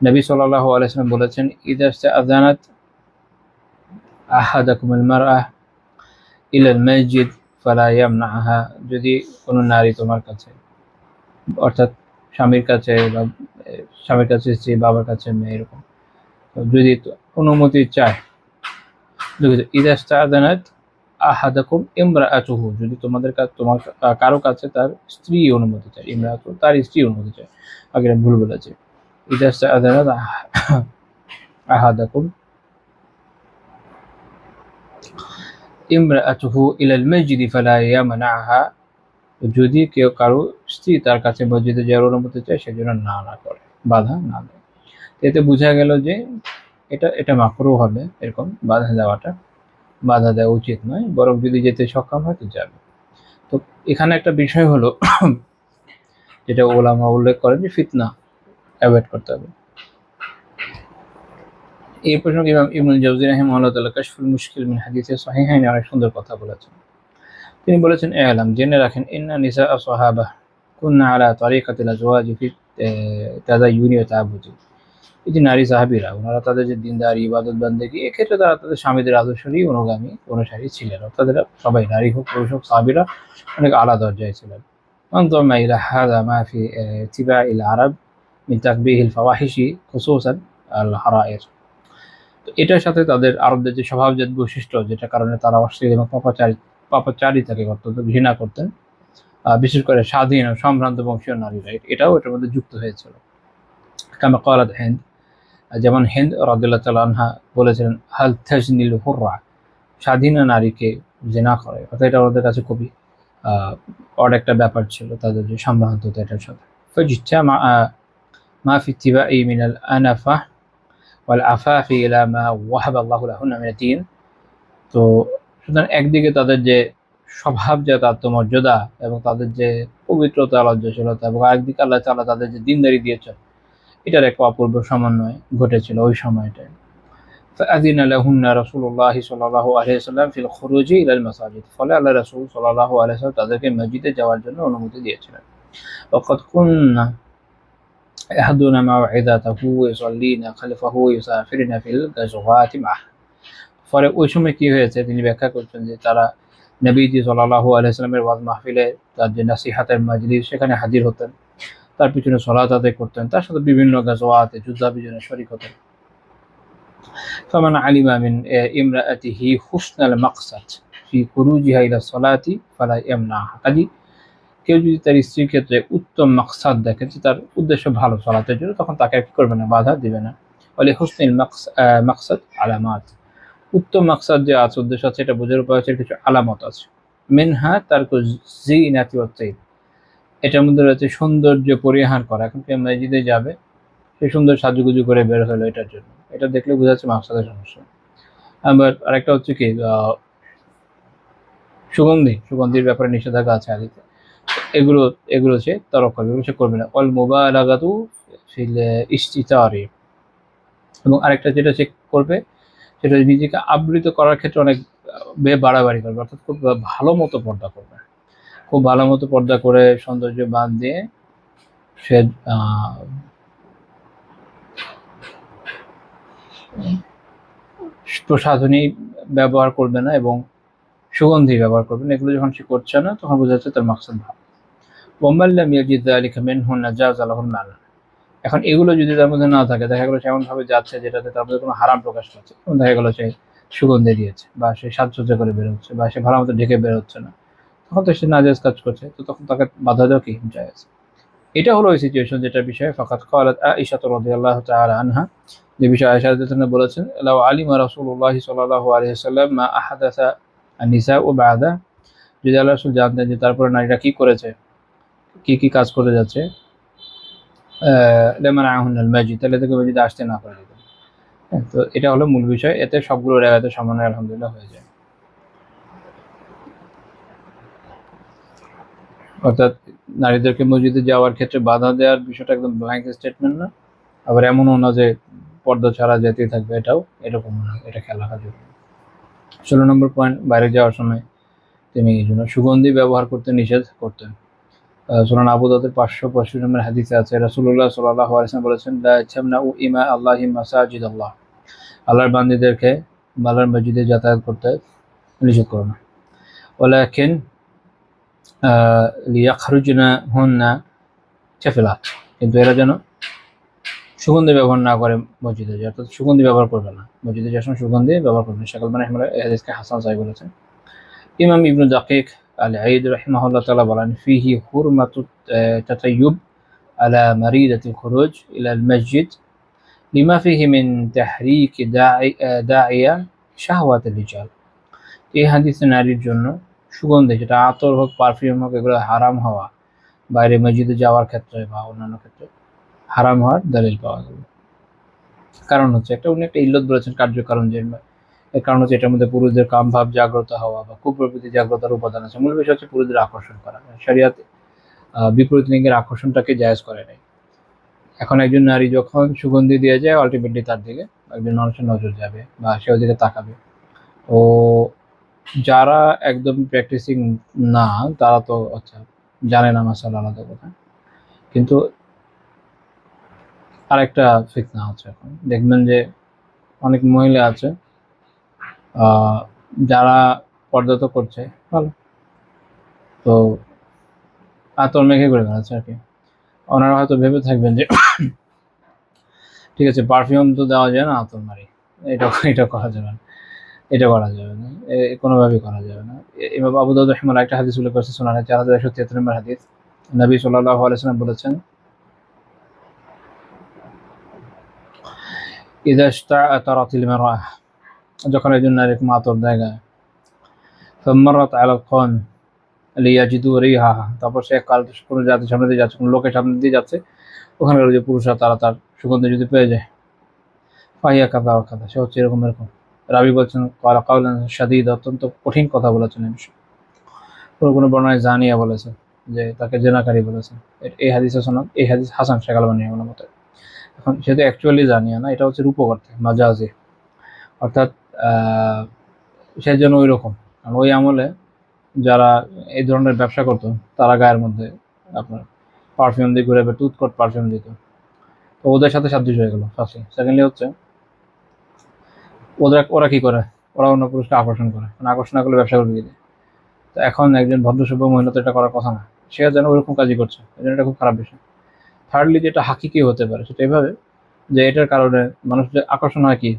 নবী সাল্লাল্লাহু আলাইহি ওয়াসাল্লাম বলেছেন ইযা ইসতাআযানাত আহাদাকুমুল মারআহ ইলাল মসজিদ ফালা ইয়ামনাহা, যদি কোনো নারী তোমার কাছে, অর্থাৎ স্বামীর কাছে বা স্বামীর কাছে স্ত্রী, বাবার কাছে মেয়ে, এরকম যদি অনুমতি চায়, ইযা ইসতাআযানাত আহাদাকুম ইমরাআতুহু, যদি তোমাদের তোমার কারো কাছে তার স্ত্রী অনুমতি চায়, ইমরাআতু তার স্ত্রী অনুমতি চায়, আগে ভুল বলেছে, ইযা ইসতাআযানাত আহাদাকুম ইমরাআতুহু ইলাল মসজিদি ফালা ইয়ামনাহা, যদি কেউ কারো স্ত্রী তার কাছে মসজিদে যাওয়ার অনুমতি চায় সেজন্য না করে, বাধা না দেয়। এতে বোঝা গেল যে এটা মাকরুহ হবে, এরকম বাধা দেওয়া উচিত নয়, বরং যদি যেতে সক্ষম হয় তো যাবে। তো এখানে একটা বিষয় হলো যেটা ওলামা উল্লেখ করেন যে ফিতনা অ্যাভয়েড করতে হবে। এই প্রসঙ্গে ইমাম ইবনুল জাওজি রাহিমাহুল্লাহ তাআলা কাশফুল মুশকিল মিন হাদিসে সহিহাইনে অনেক সুন্দর কথা বলেছেন। তিনি বলেছেন এলাম, জেনে রাখেন, ইন্না নিসা সাহাবা কুননা আলা তারিকাতিল আজওয়াজি ফি তাদায়ুনি ওয়া তাআবুদি, এই যে নারী সাহাবীরা, ওনারা তাদের যে দিনদারি, ইবাদত বান্দেগী, এক্ষেত্রে তারা তাদের স্বামীদের আদর্শেরই অনুসারী ছিলেন। অর্থাৎ এরা সবাই, নারী হোক পুরুষ হোক, সাহাবীরা অনেক আলা দরজায় ছিলেন। انظرنا إلى هذا ما في اتباع العرب من تقبيح الفواحش خصوصا الحرائر। তো এটার সাথে তাদের আরবদের যে স্বভাবজাত বৈশিষ্ট্য, যেটা কারণে তারা অশ্লীল এবং পাপাচারিতাকে অত্যন্ত ঘৃণা করতেন, বিশেষ করে স্বাধীন ও সম্ভ্রান্ত বংশীয় নারীরা, এটাও এটার মধ্যে যুক্ত হয়েছিল। কামা ক্বালাত হিন্দ, যেমন হিন্দ রাদিয়াল্লাহু তাআলা আনহা বলেছিলেন, হাল তাজনিল হুররা, স্বাধীন নারীকে জিনা করে, অর্থাৎ এটা ওদের কাছে খুবই অড একটা ব্যাপার ছিল, তাদের যে সম্ভ্রান্ততা এটার সাথে। ফাজতামা মা ফি ইত্তিবাই মিনাল আনাফা ওয়াল আফাফি ইলা মা ওয়াহাবা আল্লাহু লাহুন্না মিনাদ দ্বীন। তো সুতরাং একদিকে তাদের যে স্বভাবজাত আত্মমর্যাদা এবং তাদের যে পবিত্রতা, লজ্জাশীলতা, এবং আরেকদিকে আল্লাহ তাআলা তাদের যে দ্বীনদারি দিয়েছেন, এটার একটা অপূর্ব সমন্বয় ঘটেছিল ওই সময়টায়। فأذن لهن رسول الله صلى الله عليه وسلم في الخروج إلى المساجد, ফলে আল্লাহ রাসূল সাল্লাল্লাহু আলাইহি ওয়াসাল্লাম তাদেরকে মসজিদে যাওয়ার জন্য অনুমতি দিয়েছিলেন। وقد كنا يحضرن موعظته ويصلين خلفه ويسافرن في الغزوات معه, ফলে ওই সময় কি হয়েছে তিনি ব্যাখ্যা করছেন যে তারা নবীজি সাল্লাল্লাহু আলাইহি ওয়াসাল্লামের ওয়াজ মাহফিলে, তার যে নাসিহাতের মাজলিস, সেখানে হাজির হতেন, তার পিছনে সালাত আদায় করতেন, তার সাথে বিভিন্ন গাজওয়াতে যুদ্ধাভিযানে শরীক হতেন। ফামান আলিমা মিন ইমরাআতিহি হুসনাল মাকসাদ ফি খুরুজিহা ইলা সালাতি ফালা ইয়ামনাহা। কাজী কেউ যদি তার স্ত্রীর ক্ষেত্রে উত্তম মাকসাদ দেখে যে তার উদ্দেশ্য ভালো সালাতের জন্য, তখন তাকে কি করবে না, বাধা দিবে না। বলে হুসনিল মাকসাদ আলামাত, উত্তম মাকসাদ যে আছে, উদ্দেশ্য আছে, এটা বোঝার উপায় হচ্ছে কিছু আলামত আছে। মিনহা তারকু যিনাতি ওয়াত তাইব, এটার মধ্যে রয়েছে সৌন্দর্য পরিহার করা। এখন কেউ মসজিদে যাবে, সে সুন্দর সাজুগুজু করে বের হলো এটার জন্য, এটা দেখলে বোঝা যাচ্ছে মাকসাদের সমস্যা। আবার আরেকটা হচ্ছে কি, সুগন্ধির ব্যাপারে নিষেধাজ্ঞা আছে হাদিসে, এগুলো এগুলো সে তরক করবে, এগুলো সে করবে না। অল মুবালাগাতু ফিল ইস্তিতারি, এবং আরেকটা যেটা সে করবে সেটা নিজেকে আবৃত করার ক্ষেত্রে অনেক বাড়াবাড়ি করবে, অর্থাৎ খুব ভালো মতো পর্দা করবে, খুব ভালো মতো পর্দা করে সৌন্দর্য বাদ দিয়ে সে প্রসাধনী ব্যবহার করবে না এবং সুগন্ধি ব্যবহার করবে না। এগুলো যখন সে করছে না, তখন বোঝা যাচ্ছে তার মাকসাদ ভালো। ওয়াম্মাল্লাম ইয়াজিদ যালিকা মিনহু নাজাযা লাহুল মাল, এখন এগুলো যদি তার মধ্যে না থাকে, দেখা গেলো সে এমনভাবে যাচ্ছে যেটাতে তার মধ্যে কোনো হারাম প্রকাশ পাচ্ছে, দেখা গেলো সে সুগন্ধি দিয়েছে, বা সে সাজসজ্জা করে বেরোচ্ছে, বা সে ভালো মতো ঢেকে বেরোচ্ছে না, তখন তো সে নাজায়েজ কাজ করছে, তো তখন তাকে বাধা দেওয়া কি জায়েজ। এটা হলো ওই সিচুয়েশন যেটার বিষয়ে ফাকাত ক্বালাত আয়েশা রাদিয়াল্লাহু তাআলা আনহা, যে বিষয়ে আয়েশা রাদিয়াল্লাহু তাআলা বলেছেন, লাউ আলিমা রাসূলুল্লাহ সাল্লাল্লাহু আলাইহি ওয়াসাল্লাম মা আহাদাসা আন-নিসাউ বা'দা, যদি আল্লাহ রাসূল জানতেন যে তারপরে নারীরা কি করেছে, কি কাজ করে যাচ্ছে, লামানাহুন্নাল মাসজিদ, তাহলে তাকে মসজিদে আসতে না করে দিতেন। তো এটা হলো মূল বিষয়, এতে সবগুলো রেওয়ায়েতের সমন্বয় আলহামদুলিল্লাহ হয়ে যায়। অর্থাৎ নারীদেরকে মসজিদে যাওয়ার ক্ষেত্রে বাধা দেওয়ার বিষয়টা একদম ব্ল্যাঙ্ক স্টেটমেন্ট না, আবার এমনও না যে পর্দা ছাড়া যেতেই থাকবে, এটাও এরকম না, এটা খেয়াল রাখা জরুরি। 16 নম্বর পয়েন্ট, বাইরে যাওয়ার সময় তিনি এই জন্য সুগন্ধি ব্যবহার করতে নিষেধ করতেন। সুনান আবু দাউদের 565 নম্বর হাদিসে আছে, রাসূলুল্লাহ সাল্লাল্লাহু আলাইহি ওয়াসাল্লাম বলেছেন, লা তামনাউ ইমা আল্লাহি মাসাজিদাল্লাহ, আল্লাহর বান্দীদেরকে আল্লাহর মসজিদে যাতায়াত করতে নিষেধ করো না। ওয়ালাকিন লিয়াখরুজনা হুন্না কাফিলাত, কিন্তু এরা যেন সুগন্ধি ব্যবহার না করে মসজিদে যায়, অর্থাৎ সুগন্ধি ব্যবহার করবে না, মসজিদে যাওয়ার সময় সুগন্ধি ব্যবহার করবে না। শাকাল মানে এই হাদিসকে হাসান সাহেব বলেছেন। ইমাম ইবনু দাকিক আল-ঈদ রাহিমাহুল্লাহ তাআলা বলেন, ফিহি হুরমাতুত তাতায়্যুব আলা মারিদাতিল খুরুজ ইলাল মসজিদ লিমা ফিহি মিন তাহরিক দাইয়া শাহওয়াতির রিজাল। এই হাদিসে নারীর জন্য সুগন্ধি, যেটা আতর হোক, পারফিউম হোক, এগুলো হারাম হওয়া, বাইরে মসজিদে যাওয়ার ক্ষেত্রে বা অন্যান্য ক্ষেত্রে হারাম হওয়ার দলিল পাওয়া গেল। কারণ হচ্ছে উনি একটা ইল্লত বলেছেন, কার্যকারণ, যে এর কারণ হচ্ছে এটার মধ্যে পুরুষদের কাম ভাব জাগ্রত হওয়া বা কুপ্রবৃত্তি জাগ্রতার উপাদান আছে। মূল বিষয় হচ্ছে পুরুষদের আকর্ষণ করা, শরিয়াতে বিপরীত লিঙ্গের আকর্ষণটাকে জায়েজ করে নেয়। এখন একজন নারী যখন সুগন্ধি দিয়ে যায়, আলটিমেটলি তার দিকে একজন মানুষের নজর যাবে বা সে ওদিকে তাকাবে। ও যারা একদম প্র্যাকটিসিং না, তারা তো আচ্ছা জানে না মাসালা, আলাদা কথা, কিন্তু আরেকটা ফিতনা আছে। এখন দেখবেন যে অনেক মহিলা আছে যারা পর্দা তো করছে ভালো, তো আতর মেখে করে বেড়াচ্ছে আর কি। ওনারা হয়তো ভেবে থাকবেন যে ঠিক আছে, পারফিউম তো দেওয়া যায় না, আতর মারি, এটা করা যাবে না, এটা করা যাবে না, কোনোভাবেই করা যাবে না। ইমাম আবু দাউদ রাহিমাহুল্লাহ একটা হাদিস উল্লেখ করেছে, সুনানে 4173 নম্বর হাদিস। নবী সাল্লাল্লাহু আলাইহি ওয়াসাল্লাম বলেছেন, ইযা ইশতাআতারাতিল মারআহ, যখন একজন নারী আতর দেয় গায়ে, ফামারাত আলাল কওম লিয়াজিদু রিহাহা, তারপর সে কোনো জাতির সামনে দিয়ে যাচ্ছে, কোনো লোকের সামনে দিয়ে যাচ্ছে, ওখানকার যে পুরুষরা তারা তার সুগন্ধি যদি পেয়ে যায়, ফাহিয়া কাযা ওয়া কাযা, সে হচ্ছে এরকম। রাবি বলছেন, ক্বালা কাওলান শাদীদ, অত্যন্ত কঠিন কথা বলেছেন এই বিষয়ে। কোনো বর্ণনায় জানিয়া বলেছে যে তাকে জেনাকারী বলেছে। এই হাদিসের সনদ, এই হাদিস হাসান শেখ আলবানী আমার মতে। এখন সেটা অ্যাকচুয়ালি জানিয়া না, এটা হচ্ছে রূপক অর্থে মাজাজি, অর্থাৎ সে যেন ওই রকম। কারণ ওই আমলে যারা এই ধরনের ব্যবসা করতো, তারা গায়ের মধ্যে আপনার পারফিউম দিয়ে ঘুরে, টুথকট পারফিউম দিত, তো ওদের সাথে সাদৃশ্য হয়ে গেল ফার্স্টলি। সেকেন্ডলি হচ্ছে ওরা কি করে, ওরা অন্য পুরুষকে আকর্ষণ করে, আকর্ষণ না করলে ব্যবসা করবে কি। তো এখন একজন ভদ্রসভ্য মহিলা তো এটা করার কথা না, সে যেন ওরকম কাজই করছে, এই জন্য এটা খুব খারাপ বিষয়। থার্ডলি যেটা হাকিকি হতে পারে সেটা এভাবে যে এটার কারণে মানুষের আকর্ষণ হয় কি,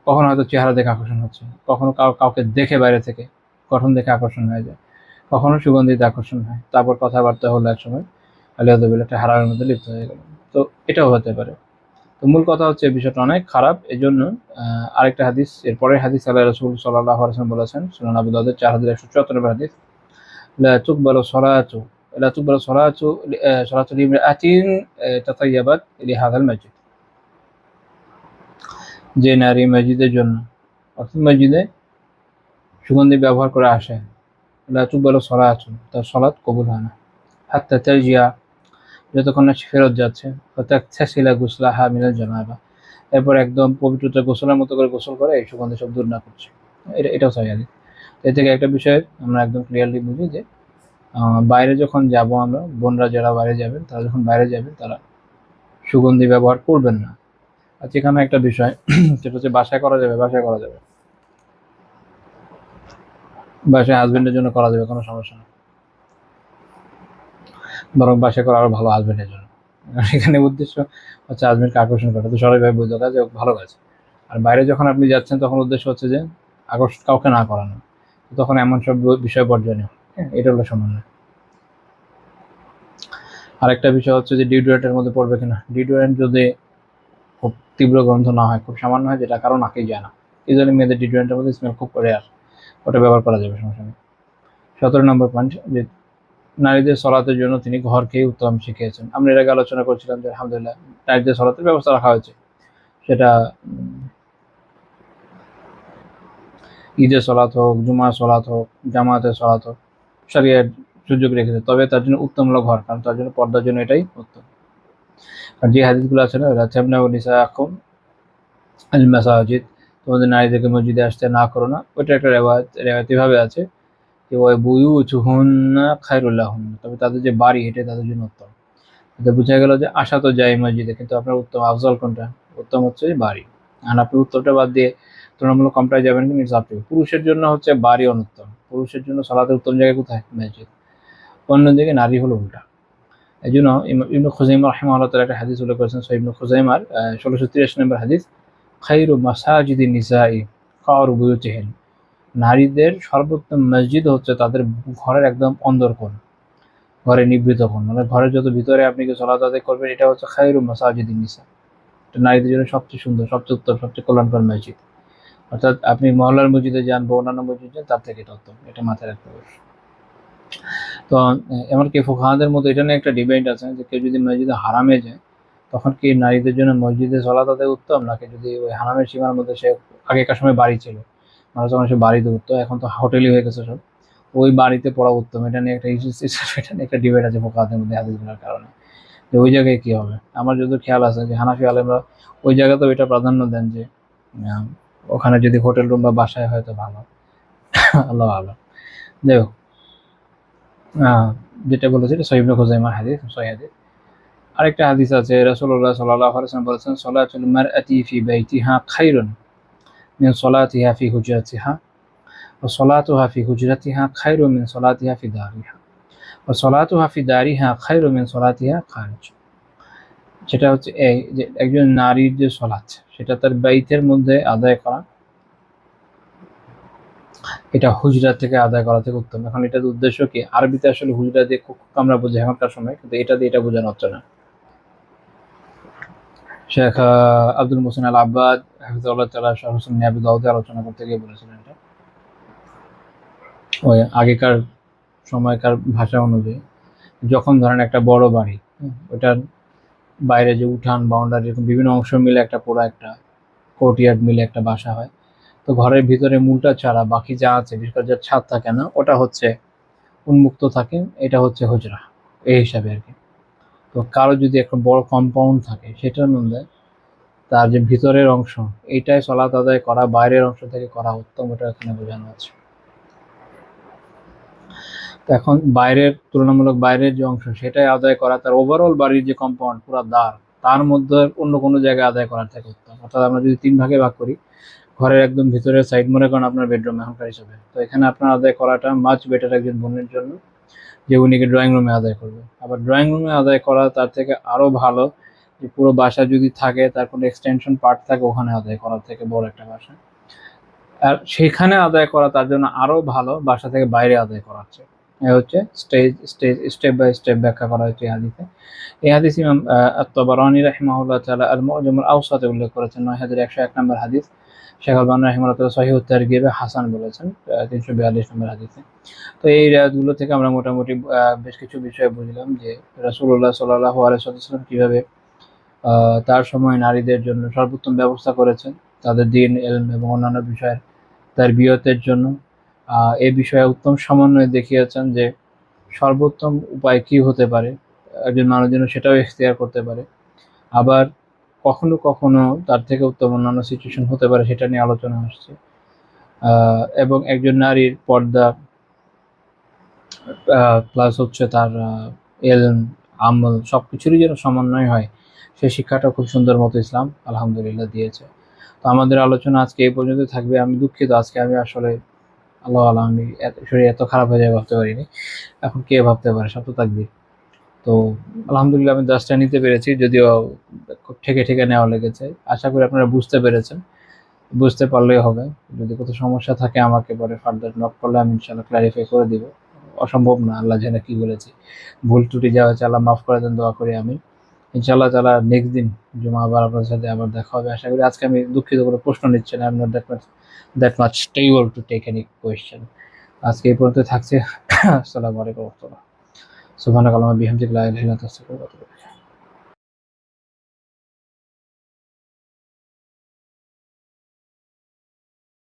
কখনো হয়তো চেহারা দেখে আকর্ষণ হচ্ছে, কখনো কাউকে দেখে বাইরে থেকে গঠন দেখে আকর্ষণ হয়ে যায়, কখনো সুগন্ধিতে আকর্ষণ হয়, তারপর কথাবার্তা হলো একসময় আলিয়াদুবিল একটা হারামের মধ্যে লিপ্ত হয়ে গেল। তো এটাও হতে পারে। তো মূল কথা হচ্ছে বিষয়টা অনেক খারাপ। এই জন্য আরেকটা হাদিস, এরপরের হাদিস আল্লাহ রাসূল সাল্লাল্লাহু আলাইহি ওয়াসাল্লাম বলেছেন, সুনান আবু দাউদের 4174 নম্বর হাদিস, লা তুকবালু সালাতু লা তুকবালু সালাতু সালাতু লিমরাআতিন তাতায়্যাবাত লিহাযাল মাসজিদ। যে নারী মসজিদের জন্য, অর্থাৎ মসজিদে সুগন্ধি ব্যবহার করে আসে, লা তুকবালু সালাতু, তার সালাত কবুল হয় না, হাত্তা তারজিয়া, যতক্ষণ না সে ফেরত যাচ্ছে, ফাতাগতাসিলা গুসলাহা মিনাল জানাবা, এরপর একদম পবিত্রতা গোসলের মতো করে গোসল করে এই সুগন্ধি সব দূর না করছে। এটাও সহিহ হাদিস। এর থেকে একটা বিষয় আমরা একদম ক্লিয়ারলি বুঝি যে বাইরে যখন যাব আমরা, বোনরা যারা বাইরে যাবেন তারা যখন বাইরে যাবেন তারা সুগন্ধি ব্যবহার করবেন না। আর যেখানে একটা বিষয় সেটা হচ্ছে বাসায় করা যাবে, বাসায় করা যাবে, বাসায় হাজবেন্ডের জন্য করা যাবে, কোনো সমস্যা নেই, বরং বাসায় করা আরো ভালো হাজবেন্ডের জন্য। এখানে উদ্দেশ্য হচ্ছে হাজবেন্ডকে আকর্ষণ করা, তো সবাই বৈধ কাজ, ভালো কাজ। আর বাইরে যখন আপনি যাচ্ছেন তখন উদ্দেশ্য হচ্ছে যে আকর্ষণ কাউকে না করানো, তখন এমন সব বিষয় বর্জনীয়। হ্যাঁ, এটা হলো সমন্বয়। আরেকটা বিষয় হচ্ছে যে ডিওডোরেন্টের মধ্যে পড়বে কিনা। ডিওডোরেন্ট যদি খুব তীব্র গন্ধ না হয়, খুব সামান্য হয়, যেটা কারো নাকেই যায় না, এই জন্য মেয়েদের ডিওডোরেন্টের মধ্যে স্মেল খুব রেয়ার, ওটা ব্যবহার করা যাবে, সমস্যা নেই। 17 নম্বর পয়েন্ট, যে নারীদের সলাতের জন্য তিনি ঘরকেই উত্তম শিখিয়েছেন। আমরা এর আগে আলোচনা করছিলাম যে আলহামদুলিল্লাহ নারীদের সলাতের ব্যবস্থা রাখা হয়েছে, সেটা ঈদের সলাত হোক, জুমার সলাত হোক, জামাতের সলাত হোক, শরিয়ার সুযোগ রেখেছে, তবে তার জন্য উত্তম হলো ঘর, কারণ তার জন্য পর্দার জন্য এটাই উত্তম। আর যে হাদিসগুলো আছে না, রাতাবনা ও নিসাআকুম আল মাসাজিদ, তোমাদের নারীদেরকে মসজিদে আসতে না করো না, ওইটা একটা রেওয়ায়ত এভাবে আছে যে ওই বুয়ুতুহুন্না খায়রুল লাহুন্না, তবে তাদের যে বাড়ি এটা তাদের জন্য উত্তম। এটা বোঝা গেল যে আসা তো যায় মসজিদে, কিন্তু আপনার উত্তম আফজল কোনটা? উত্তম হচ্ছে বাড়ি। আর আপনি উত্তরটা বাদ দিয়ে তুলনামূলক কমটায় যাবেন কিন্তু ইটস আপ টু ইউ। পুরুষের জন্য হচ্ছে বাড়ি অনুত্তম, পুরুষের জন্য সালাতের উত্তম জায়গা কোথায়? মসজিদ। অন্যদিকে নারী হলো উল্টা। এই জন্য ইবনে খুজাইমা রাহিমাহুল্লাহ তাআলা একটা হাদিস উল্লেখ করেছেন, সহিহ ইবনে খুজাইমার 1683 নম্বর হাদিস, খায়রু মাসাজিদিন নিসাই কারু বুয়ুতিহিন, নারীদের সর্বোত্তম মসজিদ হচ্ছে তাদের ঘরের একদম অন্দরকোণ, ঘরে নিবৃত কোণ, মানে ঘরের যত ভিতরে আপনি কি সালাত আদায় করবেন, এটা হচ্ছে খায়রু মাসাজিদিন নিসা, এটা নারীদের জন্য সবচেয়ে সুন্দর, সবচেয়ে উত্তম, সবচেয়ে কল্যাণকর মসজিদ। অর্থাৎ আপনি মহল্লার মসজিদে যান বা অন্যান্য মসজিদ যান, তার থেকে এটা উত্তম, এটা মাথায় রাখতে হবে। তো এমনকি ফুকাহাদের মধ্যে এটা নিয়ে একটা ডিবেট আছে যে কেউ যদি মসজিদে হারামে যায়, তখন কি নারীদের জন্য মসজিদে সালাত আদায় উত্তম, নাকি যদি ওই হারামের সীমার মধ্যে সে আগেকার সময় বাড়ি ছিল, মানুষ যখন সে বাড়িতে উঠতো, এখন তো হোটেলই হয়ে গেছে সব, ওই বাড়িতে পড়া উত্তম, এটা নিয়ে একটা ইস্যু, এটা নিয়ে একটা ডিবেট আছে ফুকাহাদের মধ্যে হাদিসগুলোর কারণে, যে ওই জায়গায় কি হবে। আমার যদিও খেয়াল আছে যে হানাফি আলেমরা ওই জায়গাতেও এটা প্রাধান্য দেন যে ওখানে যদি হোটেল রুম বা বাসায় হয়তো ভালো, আল্লাহ আল্লাহ। যাই হোক, যেটা বলেছে এটা সহিহ ইবনে খুজাইমার হাদিস, সহিহ হাদিস। আরেকটা হাদিস আছে, রাসূলুল্লাহ সাল্লাল্লাহু আলাইহি ওয়াসাল্লাম বলেছেন, সালাতুল মারআতি ফি বাইতিহা খায়রুন মিন সালাতিহা ফি হুজরাতিহা ওয়া সালাতুহা ফি হুজরাতিহা খায়রুন মিন সালাতিহা ফি দারিহা ওয়া সালাতুহা ফি দারিহা খায়রুন মিন সালাতিহা খারিজ। সেটা হচ্ছে এই যে একজন নারীর যে সালাত, সেটা তার বাইতের মধ্যে আদায় করা, এটা হুজরা থেকে আদায় করা থেকে উত্তম। এখন এটার উদ্দেশ্য কি? আরবিতে আসলে হুজরা দিয়ে খুব আমরা বুঝি এখনকার সময়, কিন্তু এটা দিয়ে এটা বোঝানো হচ্ছে না। শেখ আব্দুল মুহসিন আল আব্বাদ হাফিজাহুল্লাহ তাআলা শাহ হোসেন আবু দাউদে আলোচনা করতে গিয়ে বলেছিলেন এটা। ওই আগেকার সময়কার ভাষা অনুযায়ী, যখন ধরেন একটা বড় বাড়ি, ওটার বাইরে যে উঠান, বাউন্ডারি, এরকম বিভিন্ন অংশ মিলে একটা পুরো একটা কোর্টইয়ার্ড মিলে একটা বাসা হয়, তো ঘরের ভিতরে মূলটা ছাড়া বাকি যা আছে, বিশেষ করে যার ছাদ থাকে না, ওটা হচ্ছে উন্মুক্ত থাকে, এটা হচ্ছে হুজরা, এই হিসাবে আর কি। তো কারো যদি একটা বড় কম্পাউন্ড থাকে, সেটার মধ্যে তার যে ভিতরের অংশ, এইটাই সালাত আদায় করা বাইরের অংশ থেকে করা উত্তম, এটা এখানে বোঝানো আছে। তো এখন বাইরের, তুলনামূলক বাইরের যে অংশ, সেটাই আদায় করা তার ওভারঅল বাড়ির যে কম্পাউন্ড পুরো দ্বার, তার মধ্যে অন্য কোনো জায়গায় আদায় করার থেকে উত্তম। অর্থাৎ আমরা যদি 3 ভাগে ভাগ করি, ঘরের একদম ভিতরের সাইড মনে করেন আপনার বেডরুম এখনকার হিসাবে, তো এখানে আপনার আদায় করাটা মাচ বেটার একজন বোনের জন্য যে উনিকে ড্রয়িং রুমে আদায় করবে। আবার ড্রয়িং রুমে আদায় করা তার থেকে আরো ভালো যে পুরো বাসা যদি থাকে তার কোনো এক্সটেনশন পার্ট থাকে ওখানে আদায় করার থেকে বড় একটা বাসা, আর সেখানে আদায় করা তার জন্য আরো ভালো বাসা থেকে বাইরে আদায় করা হচ্ছে। এ হচ্ছে স্টেপ বাই স্টেপ ব্যাখ্যা করা হচ্ছে এই হাদিসে। এই হাদিস ইমাম আত-তাবারানী রাহিমাহুল্লাহ তাআলা আল-মু'জামুল আওসাতে উল্লেখ করেছেন ৯১০১ নম্বর হাদিস। শেখ আলবানী রাহিমাহুল্লাহ তাআলা সহিহ তারগিবে হাসান বলেছেন ৩৪২ নম্বর হাদিসে। তো এই রিওয়ায়াতগুলো থেকে আমরা মোটামুটি বেশ কিছু বিষয় বুঝলাম যে রাসূলুল্লাহ সাল্লাল্লাহু আলাইহি ওয়াসাল্লাম কিভাবে তার সময় নারীদের জন্য সর্বোত্তম ব্যবস্থা করেছেন তাদের দ্বীন, ইলম এবং অন্যান্য বিষয়ের তারবিয়তের জন্য। এই বিষয়ে উত্তম সমন্বয় দেখিয়েছেন যে সর্বোত্তম উপায় কি হতে পারে, একজন মানুষ যেন সেটাও এখতিয়ার করতে পারে। আবার কখনো কখনো তার থেকে উত্তম অন্যান্য সিচুয়েশন হতে পারে, সেটা নিয়ে আলোচনা আসছে। এবং একজন নারীর পর্দা প্লাস হচ্ছে তার ইলম, আমল সবকিছুরই যেন সমন্বয় হয়, সেই শিক্ষাটা খুব সুন্দর মতো ইসলাম আলহামদুলিল্লাহ দিয়েছে। তো আমাদের আলোচনা আজকে এই পর্যন্ত থাকবে। আমি দুঃখিত, আজকে আমি আসলে আল্লাহ আল্লাহ আমি শরীর এত খারাপ হয়ে যাবে ভাবতে পারিনি। এখন কে ভাবতে পারে, সব তো তাকদীর। তো আলহামদুলিল্লাহ আমি দাসটা নিতে পেরেছি, যদিও খুব ঠেকে ঠেকে নেওয়া লেগেছে। আশা করি আপনারা বুঝতে পেরেছেন, বুঝতে পারলেই হবে। যদি কোনো সমস্যা থাকে আমাকে পরে ফার্দার নক করলে আমি ইনশাআল্লাহ ক্ল্যারিফাই করে দিব। অসম্ভব না, আল্লাহ জানে কি বলেছি। ভুল ত্রুটি যা হয়েছে আল্লাহ মাফ করে দেন, দোয়া করি আমি। ইনশাআল্লাহ তাআলা নেক্সট দিন জুমা আবার আপনাদের সাথে আবার দেখা হবে আশা করি। আজকে আমি দুঃখিত, কোনো প্রশ্ন নিচ্ছি না, I am not that much stable to take any question. আজকে এই পর্যন্ত থাকছে। আসসালামু আলাইকুম ওয়া রাহমাতুল্লাহ। সুবহানাকাল্লাহুম্মা বিহামদিকা লা ইলাহা ইল্লা আনতা আস্তাগফিরুকা ওয়া আতুবু ইলাইক।